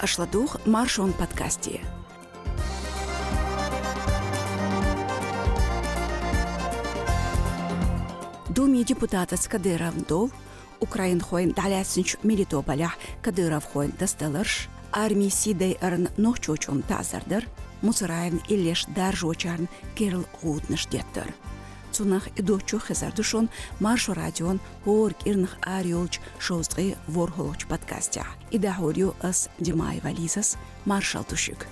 Ашладух Маршон подкасте. Думи депутатас Кадыров Дов, Украин хойн далясынч Мелитополях Кадыров хойн дасталырш, армии сидей арн нохчочон тазардыр, Мусараевн Иллеш Даржочарн Кирилл Гудныш деттер. Цунах идочу хезардушон Маршо радион хор кирнах ариолч шоустры ворхолоч подкастя. Ида хорю ас Димай Валисас Маршал Тушик.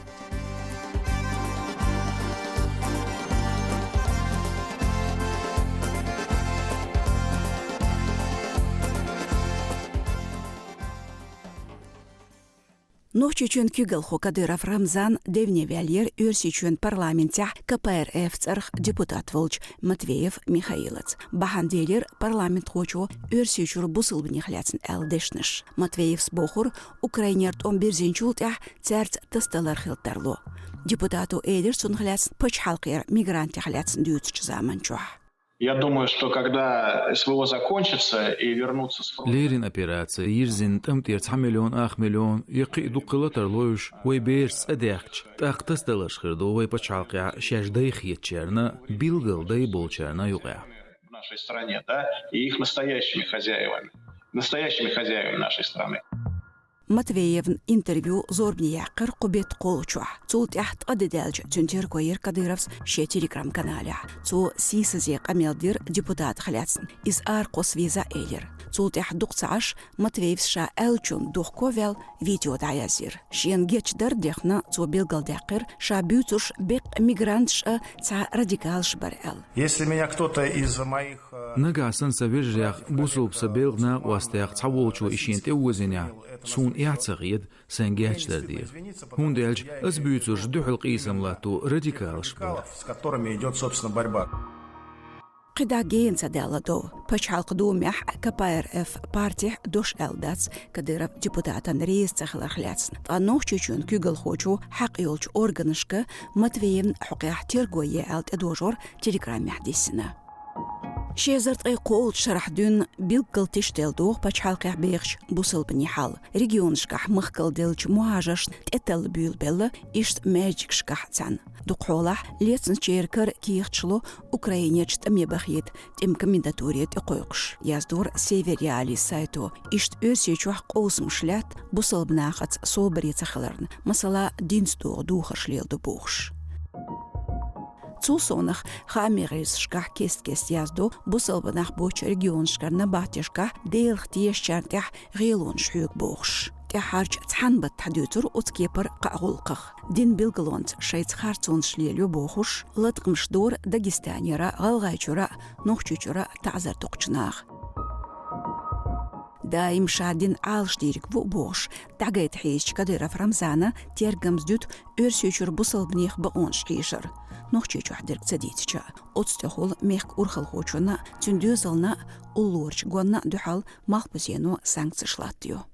Нохчичун Кюгел Кадыров Рамзан Девневяльер Юрсичун парламентя КПРФ царх депутат Волч Матвеев Михаилец. Баханделер парламент хочу Юрсичур бусылбнихляцн элдешныш. Матвеев сбохур Украинерт он берзинчултя царц тасталар хилтарло. Депутату Эдер сунхляцн почхалкер мигрант хляцн дютч заманчуа. Я думаю, что когда СВО закончится и вернутся с фронта... ليرين операция يرزن تمتير 9 مليون 8 مليون يقيدو قلتر لوش ويبيرس أداخش تاقتس دلش خردو ويبچالقع شاش دايخ يتشارنا بيلغل داي بولچارنا يقع. В нашей стране, да, и их настоящими хозяевами нашей страны. Матвеевн интервью зорбнияқыр қубет қолучуа. Цул тяхт адедалж цунтер койер Кадыровс ше телеграм каналя. Цул сисазе камелдир депутат хляцн. Из арқос виза эйлер. Цул тяхт дуқцаш Матвеевс ша элчун духковел видео даязир. Шен гечдар дехна цул белгалдақыр ша бютуш бек мигрантш ца радикалш бар эл. Если меня кто-то из моих... نگاسن سویرجیخ بوسوب سبیلنا واسطیخ تعوالچو ایشینت اوزینیا سون اعتقید سنگیچ دردیر. هون دیلج از بیوتوش دو حلقیسم لاتو رادیکالش بار. с которыми идет, собственно, борьба. قداغين سدالدو بچالق دومح КПРФ партия دوش элдац Кадыров депутатан рейс цахлахляцн. Танохчучун Кюгел хочу хак йолч органышка Матвеевн хукях тергое элт эдожор телеграмме дисина. شيزرت قول شرح دون بيلقل تشتل دوغ بچالقع بيغش بوصل بنيحال ريجيون شكح مخكل ديلج مهاجش تقتل بيول بيلا إشت ماجيك شكح تان دوقولح ليتن شيركر كيختشلو أوكراينيش تمي بخيت تم كمينداتورية إقويقش يازدور سيفيريالي سايتو إشت أرسيچوح قوس مشلات بوصل بناخت صوبري تخلرن مثلا دينستو دوخش ليل دبوخش Цусонах хамерис шках кест язду бусалбанах боч регион шкарна батишка дейлх тиешчартях гейлон шхюк бохш. Тяхарч цханбат тадютур уцкепар қағулқық. Дин билгалонт шайц харцон шлелю бохуш, латқымшдор Дагестанера, Галгайчура, Нохчучура тазар тоқчынақ. Даим шадин алштирик в бош. Тагайт хейч Кадыров Рамзана тергамсдют өрсючур бусалбних баон шкишер. Нохчучу хдерк цадитча. Отстехол мех урхал хочуна тюндюзална уллорч гонна духал махпусену санкции шлаттю.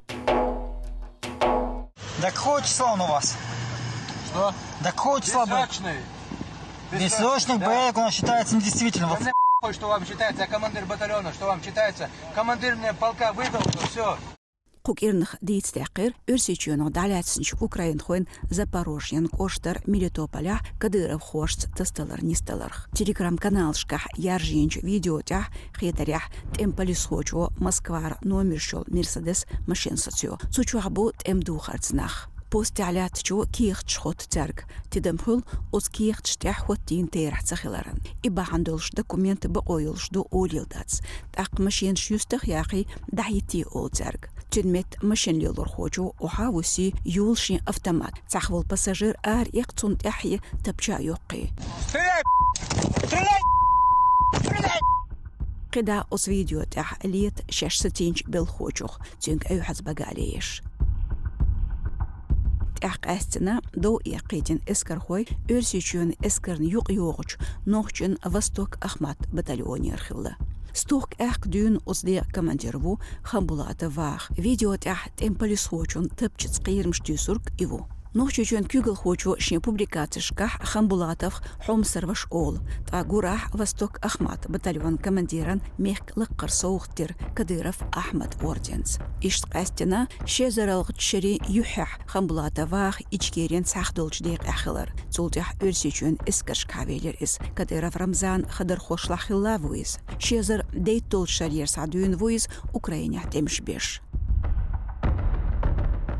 Да какого числа он у вас? Что? Да какого числа был? Бессрочный боевик у нас считается недействительным. Что вам считается, я командир батальона, что вам считается, командир мне полка выдал, то все. Кукирнах дейцтақир өрсечуну даляцинч Украин хойн Запорожьен коштар Мелитополя Кадыров хошц тасталар нисталарх. Телеграм-канал шках яржинч видеотях хитарях темполис хочу Москвар номер шол Мерседес машин социо. Цучуабу темдухарцнах. Посталят чу киехт шхот церк. Тидамхул оз киехт штях хоттин тейрах цахиларан. Иба хандолш документы баойлш до олилдац. Так машин шюстах яхи дайти ол церк. Тюнмет машин лилор хочу ухавуси юлшин автомат. Цахвал пассажир ар яхцун тяхи тапча йоқи. Стреляй! Стреляй! Стреляй! قدا оз видео тях лет 6 бил хочух. Тюнг айхаз багалееш. أستنا دو يقيتن إسكر خوي أرسيشون إسكرن يوغش نوخشن وستوك أحمد بتاليون يرخلا ستوك دون أصدق كمانجرو خمبولات واخ فيديو تحت إمباليس خوشون تبجت قير مشتيسورك إيوو Нохчучун күгл хочу шин публикацияшках Хамбулатов Хомсерваш Ол, Тагурах Восток Ахмат, батальон командиран Мехк Лаккарсоухтир, Кадыров Ахмад Орденс. Ишт Кастина, Шезаралг Чери Юхах, Хамбулатовах, Ичкерин Сахдолчдек Ахилар, Цултях Урсичун Искаш Кавелер из, Кадыров Рамзан Хадар Хошлахилла Вуиз, Шезар Дейтол Шарьер Садуин Вуиз, Украине Темшбеш.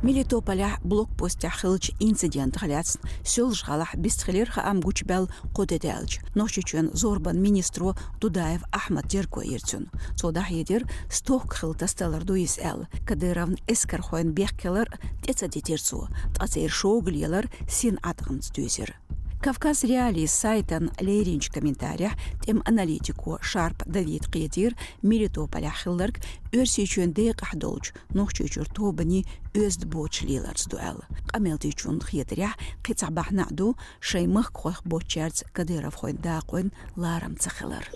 Мелитополя блокпостя хилч инцидент халяцн, сёлж галах бистхилер хаам гучбел кодеделж. Нохчучун зорбан министру Дудаев Ахмад Дерко ирцун. Цодах едер сток хилта стеллар дуис эл. Кадыровн эскер хоен бехкелер теца детерцу. Тацер шоуглелер син атгамц дюзер. Кавказ Реалии сайтан лейринч комментариях тем аналитику Шарп Давид Қиетир Мелитополя хиллерг өрсичун дейк ахдолч нохчучур тобани өзд бочлиларс дуэл. Камелтичун Қиетирях қицабахнаду шеймых кхох бочерц Кадыров хойн дақуэн ларам цахилар.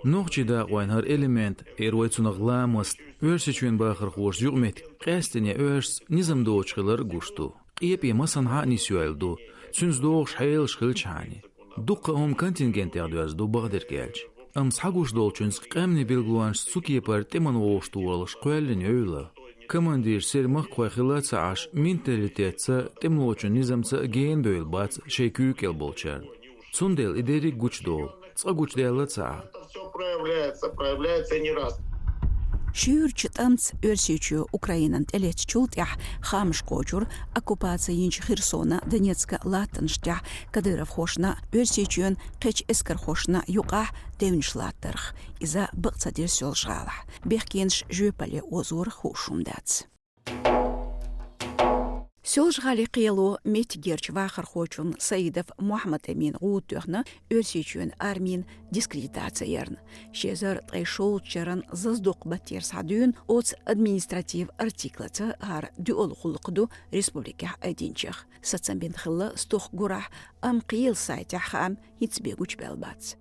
Нохчи дақуэн хар элемент эрвайцунаг ламаст өрсичун бахар хош югмет қастине өрс низам доочхилар гушту. Қиепи масанха нисюэлду. Цюнздош хейл шхилчани. Дуккаом контингент ядуаз до багдер гелж. Амсхагуш долчунс қамни билглуанш сукиепар теман воштуалш қуэллин өйла. Командир сермах қуахилаца аш менталитетца темлочун низамца ген бөйлбац шейкюк ел болчар. Цундел идерик гучдол. Цагуч делаца. Все проявляется не раз. Шюрч тамц өрсичу Украинан телец чултях хамш кочур оккупация инч Херсона Донецка латанштях Кадыров хошна өрсичун кеч эскер хошна юqa девншлаттерх иза быцадир сёлжала бехкенш жөпале озур хушумдац. Сёлжгали қиелу метгерч вахар хочун Саидов Мухаммад Амин ғуутуғны өрсичун армин дискредитация ерн. Шезар тайшол чаран заздуқ баттер садуын оц административ артиклаца ар дюол хулқду республика айдинчах. Сацамбин хылы стух гурах ам қиел сайтях ам хитсбегуч белбац.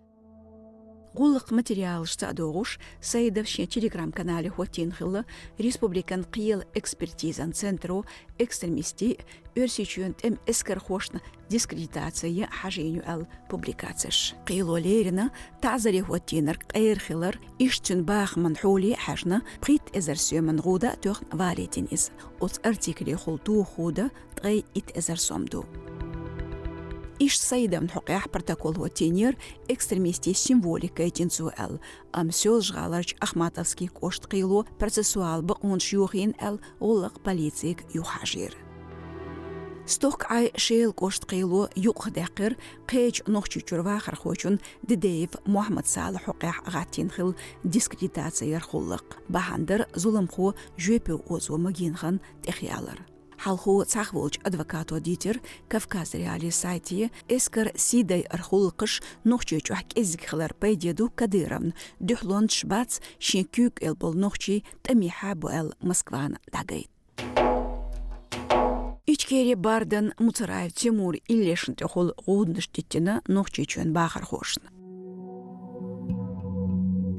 Гуллық материал штадоғуш Саидов шен телеграм-канале Хотин хылы республикан қиел экспертизан центру экстремисти өрсичуен тем эскер хошна дискредитация хаженю ал публикацияш. Қиел олерина тазаре Хотинар қайр хылар иштүн бақ манхули хажна прит эзерсюмен ғуда тұғын валетин из. Оц артикли хулту худа тғай ит эзерсомду. Иш Саидам حقيح протокол Хотинер экстремисти символика этинцуэл. Амсёл жгаларч Ахматовский кошт қийлу процессуал бақунш юхин эл олық полицик юхажир. Сток ай шейл кошт қийлу юқ дақир қейч нохчучур вахар хочун Дидеев Мухаммад Салах حقيح ғатин хил дискредитация хуллық. Бахандыр зулымху жөпі озу магинхан техиялар. Халху цахволч адвокат-аудитор Кавказ Реалии сайте эскер сидай архулқыш нохчи чуак эзгхлар пайдеду Кадыровн дюхлон шбац шенкюк элбол нохчи тамиха буэл Москван дагайт. Ичкери бардан Муцараев Тимур иллешн тохол гудныштеттина нохчи чуэн бахар хошн.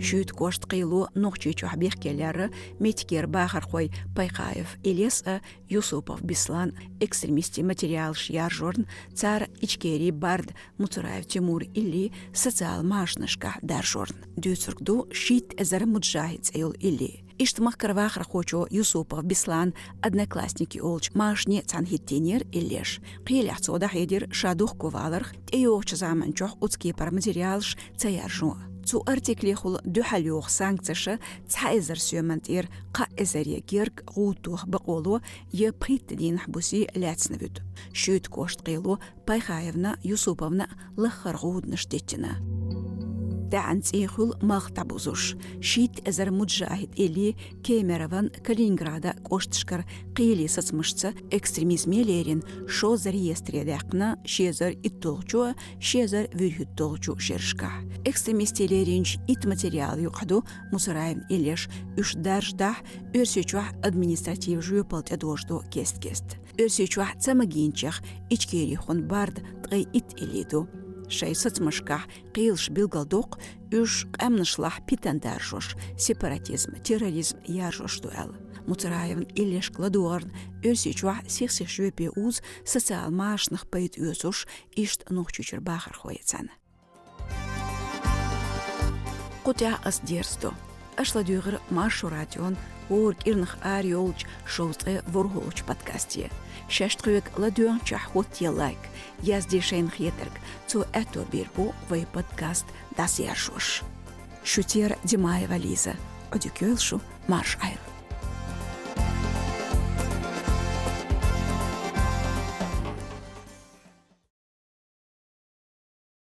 Шүйт кошт қийлу нохчи чух бехкелері меткер бахар хой Пайқаев Илес Юсупов Беслан экстремисти материал шияр жорн цар Ичкери бард Муцараев Тимур илли социал машнышка дар жорн. Дюцургду шит эзер муджахиц эйл илли. Иштмах карвахар хочо Юсупов Беслан одноклассники олч машни цанхиттенер иллеш. Қийлях цода хедер шадух коваларх теёч заманчох уцки пар материалш цаяр жо. Цу артикли хул дюхалюх санкцияша цайзер сюмантир қа эзерия герг ғутух бақолу е приттедин хбуси ляцнавют. Шүйт кошт қилу Пайхаевна Юсуповна лахар ғудныштеттина. Дәнцихул мақтабузуш. Шит эзер муджахид или Кемерован Калининграда коштышкар қили сацмышца экстремизмелерин шо за реестре дәқна шезер иттолчу, шезер вюрхиттолчу шершка. Экстремистелеринч ит материал юқаду Мусараев Илеш үш дарждах өрсечуах административ жүйпалт эдожду кест-кест. Өрсечуах цамагинчах ичкери хон бард тғай ит илиду. Шай сацмышках қиылш билгалдоқ үш қамнышлах питандар жош, сепаратизм, терроризм яр жош дуэл. Муцараевн Ильяш Кладуарн Ölsичуа сихсишвепе уз социал машных пейт юсуш ишт нухчучер бахар хоецан. Кутя асдерсто. Ашладюгер маршу радион ورك إرنخ آريولج شوزغي ورهولج подкасте. Шештрюк ладюн чахот لايك. Язди шейн хетерк. Цу это бирбу вей подкаст дас яшуш. Шутер Димаева Лиза. Одюкёлшу марш айл.